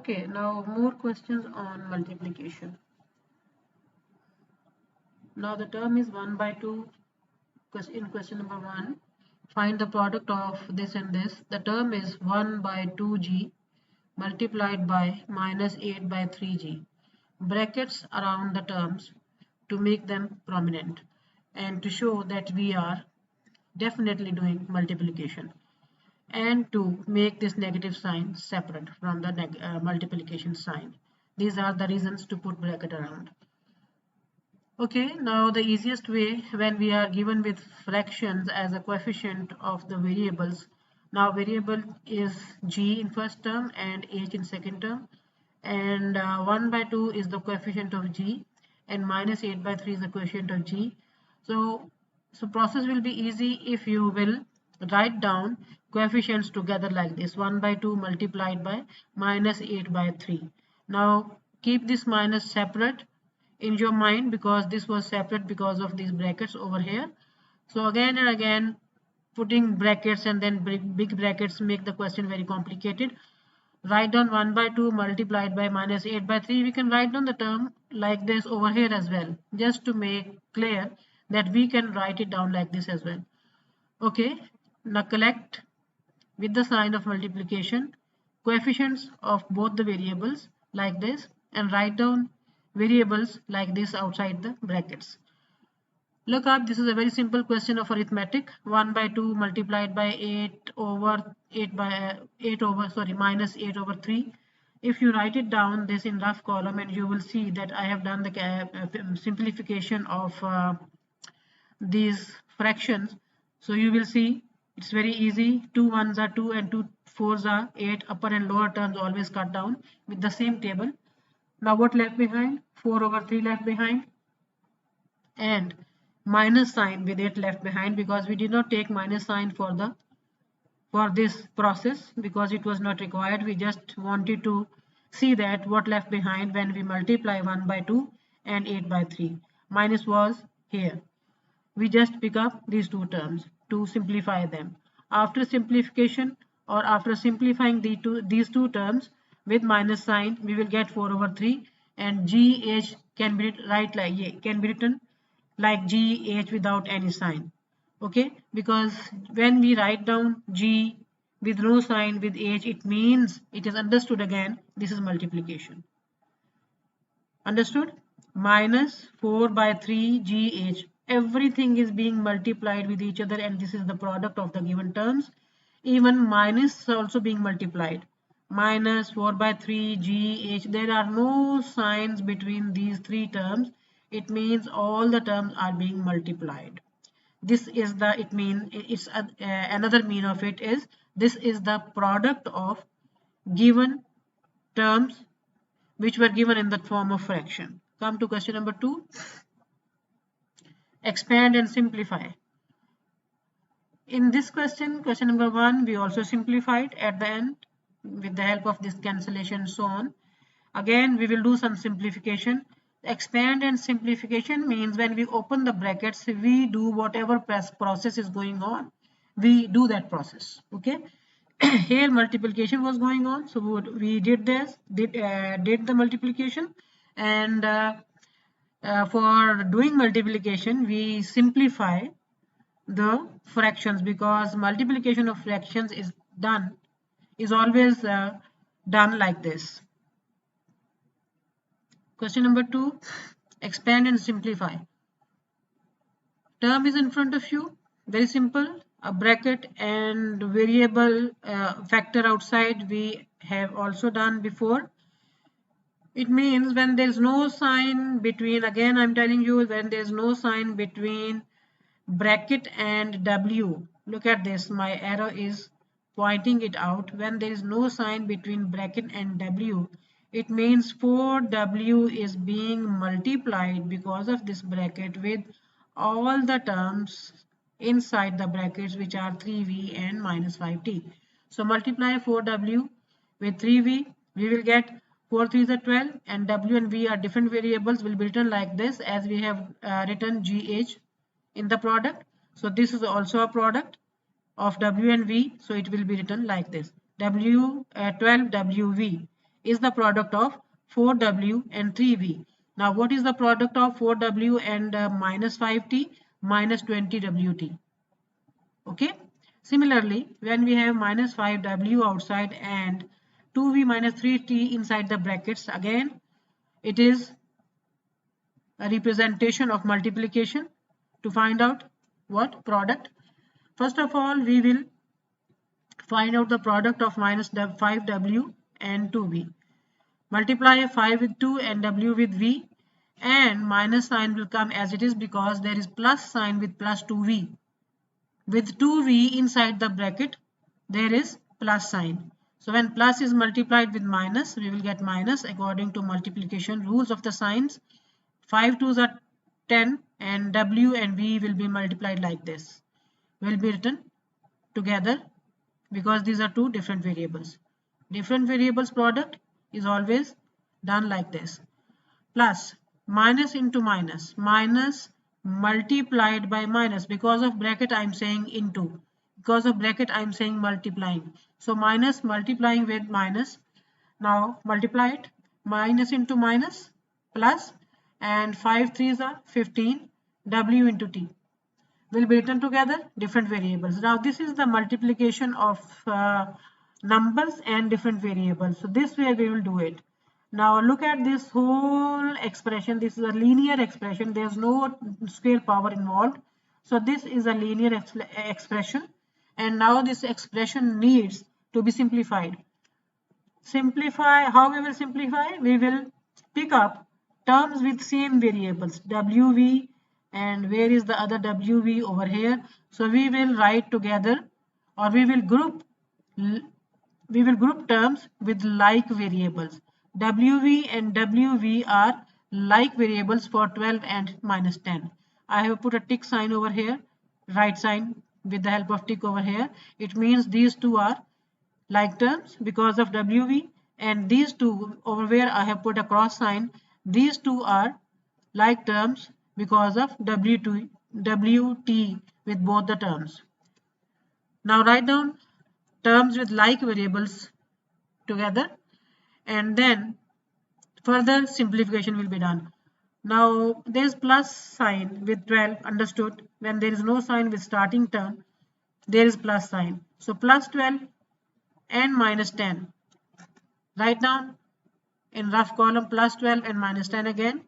Okay, now more questions on multiplication. Now the term is 1 by 2. In question number 1, find the product of this and this. The term is 1 by 2g multiplied by minus 8 by 3g. Brackets around the terms to make them prominent and to show that we are definitely doing multiplication, and to make this negative sign separate from the multiplication sign. These are the reasons to put bracket around. Okay, now the easiest way when we are given with fractions as a coefficient of the variables. Now variable is g in first term and h in second term, and 1 by 2 is the coefficient of g, and minus 8 by 3 is the coefficient of g. So process will be easy if you will write down coefficients together like this: 1 by 2 multiplied by minus 8 by 3. Now keep this minus separate in your mind because this was separate because of these brackets over here. So again and again putting brackets and then big brackets make the question very complicated. Write down 1 by 2 multiplied by minus 8 by 3. We can write down the term like this over here as well, just to make clear that we can write it down like this as well. Okay, now collect with the sign of multiplication coefficients of both the variables like this, and write down variables like this outside the brackets. Look up, this is a very simple question of arithmetic. 1 by 2 multiplied by 8 over 8 by 8 over minus 8 over 3. If you write it down this in rough column, and you will see that I have done the simplification of these fractions. So you will see it's very easy. 2 1s are 2 and 2 4s are 8. Upper and lower terms always cut down with the same table. Now what left behind? 4 over 3 left behind, and minus sign with 8 left behind, because we did not take minus sign for this process because it was not required. We just wanted to see that what left behind when we multiply 1 by 2 and 8 by 3. Minus was here. We just pick up these two terms to simplify them. After simplification, or after simplifying these two terms with minus sign, we will get 4 over 3, and gh can be written like gh without any sign. Okay, because when we write down g with no sign with h, it means it is understood again this is multiplication. Understood? Minus 4 by 3 gh, everything is being multiplied with each other, and this is the product of the given terms. Even minus is also being multiplied. Minus 4 by 3 gh, there are no signs between these three terms. It means all the terms are being multiplied. This is the, it means it's another mean of it is this is the product of given terms which were given in the form of fraction. Come to question number 2. Expand and simplify. In this question number 1, we also simplified at the end with the help of this cancellation and so on. Again, we will do some simplification. Expand and simplification means when we open the brackets, we do whatever process is going on, we do that process. Okay. Here multiplication was going on, so we did the multiplication, and for doing multiplication we simplify the fractions, because multiplication of fractions is always done like this. Question number 2, expand and simplify. Term is in front of you, very simple, a bracket and variable factor outside we have also done before. It means when there is no sign between, again I'm telling you, when there is no sign between bracket and w, look at this, my arrow is pointing it out. When there is no sign between bracket and w, it means 4w is being multiplied because of this bracket with all the terms inside the brackets, which are 3v and minus 5t. So multiply 4w with 3v, we will get 4 3s are 12, and w and v are different variables, will be written like this, as we have written gh in the product. So this is also a product of w and v, so it will be written like this: 12 wv is the product of 4w and 3v. Now what is the product of 4w and minus 5t? Minus 20wt. Okay. Similarly, when we have minus 5w outside and 2v minus 3t inside the brackets, again it is a representation of multiplication to find out what product. First of all, we will find out the product of minus 5w and 2v. Multiply 5 with 2 and w with v, and minus sign will come as it is because there is plus sign with plus 2v. With 2v inside the bracket, there is plus sign. So when plus is multiplied with minus, we will get minus according to multiplication rules of the signs. 5 2s are 10 and w and v will be multiplied like this. Will be written together because these are two different variables. Different variables product is always done like this. Plus minus into minus. Minus multiplied by minus. Because of bracket I am saying into. Because of bracket I am saying multiplying. So minus multiplying with minus. Now multiply it. Minus into minus plus, and 5 3s are 15, w into t will be written together, different variables. Now this is the multiplication of numbers and different variables. So this way we will do it. Now look at this whole expression. This is a linear expression. There is no square power involved. So this is a linear expression, and now this expression needs to be simplified. Simplify. How we will simplify? We will pick up terms with same variables, wv, and where is the other wv? Over here. So we will write together, or we will group terms with like variables. wv and wv are like variables for 12 and minus 10. I have put a tick sign over here, right sign with the help of tick over here. It means these two are like terms because of wv, and these two over where I have put a cross sign, these two are like terms because of wt with both the terms. Now write down terms with like variables together, and then further simplification will be done. Now there is plus sign with 12, understood. When there is no sign with starting term, there is plus sign. So plus 12 and minus 10. Write down in rough column plus 12 and minus 10 again.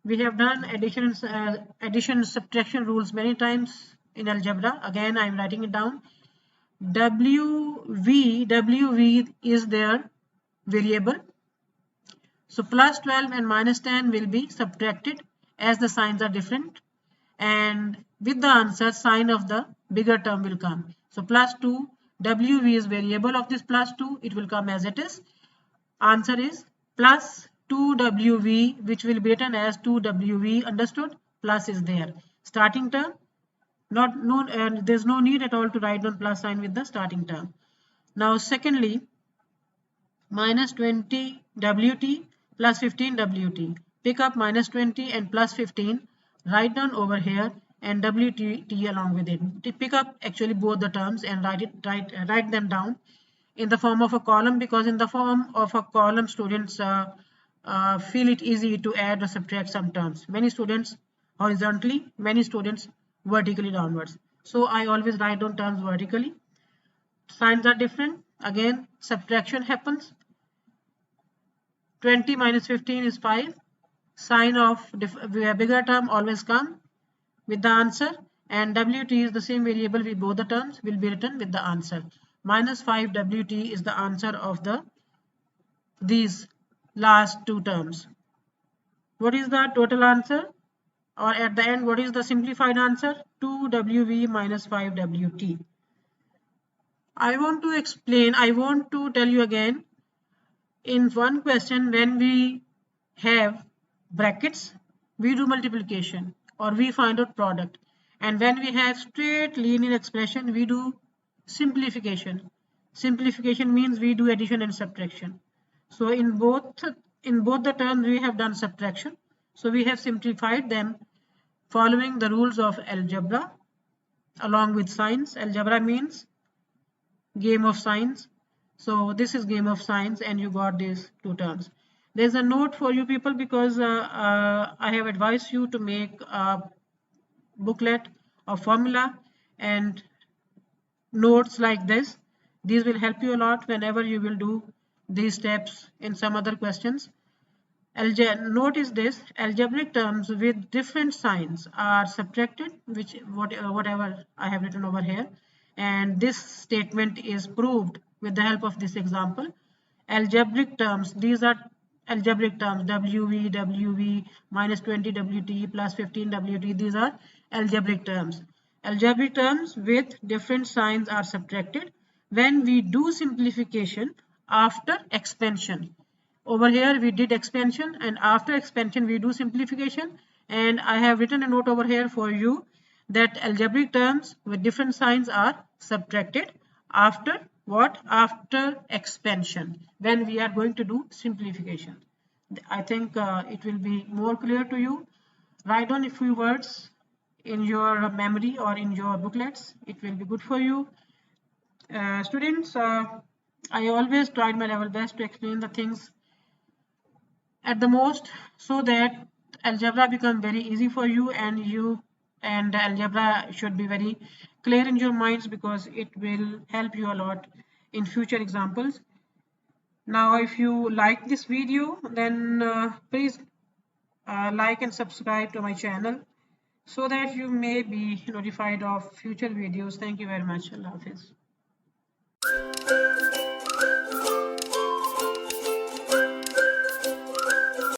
We have done addition and subtraction rules many times in algebra. Again I am writing it down. wv is their variable. So plus 12 and minus 10 will be subtracted as the signs are different, and with the answer sign of the bigger term will come. So plus 2, wv is variable of this plus 2, it will come as it is. Answer is plus 2wv, which will be written as 2wv, understood? Plus is there. Starting term, there's no need at all to write down plus sign with the starting term. Now secondly, minus 20 wt plus 15 wt. Pick up minus 20 and plus 15, write down over here, and wt along with it. Pick up actually both the terms and write them down in the form of a column, because in the form of a column students feel it easy to add or subtract some terms. Many students horizontally, many students vertically downwards. So I always write down terms vertically. Signs are different. Again subtraction happens. 20 minus 15 is 5. Sign of bigger term always come with the answer, and wt is the same variable with both the terms will be written with the answer. Minus 5 wt is the answer of these last two terms. What is the total answer, or at the end what is the simplified answer? 2wv minus 5wt. I want to tell you again, in one question when we have brackets we do multiplication or we find out product, and when we have straight linear expression we do simplification. Simplification means we do addition and subtraction. So in both the terms we have done subtraction, so we have simplified them following the rules of algebra along with signs. Algebra means game of signs. So this is game of science, and you got these two terms. There's a note for you people, because I have advised you to make a booklet of formula and notes like this. These will help you a lot whenever you will do these steps in some other questions. Notice this: algebraic terms with different signs are subtracted, which whatever I have written over here, and this statement is proved with the help of this example. Algebraic terms, these are algebraic terms: WV minus 20 WT plus 15 WT. These are algebraic terms. Algebraic terms with different signs are subtracted when we do simplification after expansion. Over here we did expansion, and after expansion we do simplification, and I have written a note over here for you that algebraic terms with different signs are subtracted after what? After expansion, when we are going to do simplification. I think it will be more clear to you. Write down a few words in your memory or in your booklets. It will be good for you. Students, I always tried my level best to explain the things at the most, so that algebra become very easy for you, and algebra should be very clear in your minds, because it will help you a lot in future examples. Now if you like this video, then please like and subscribe to my channel, so that you may be notified of future videos. Thank you very much. Allah Hafiz.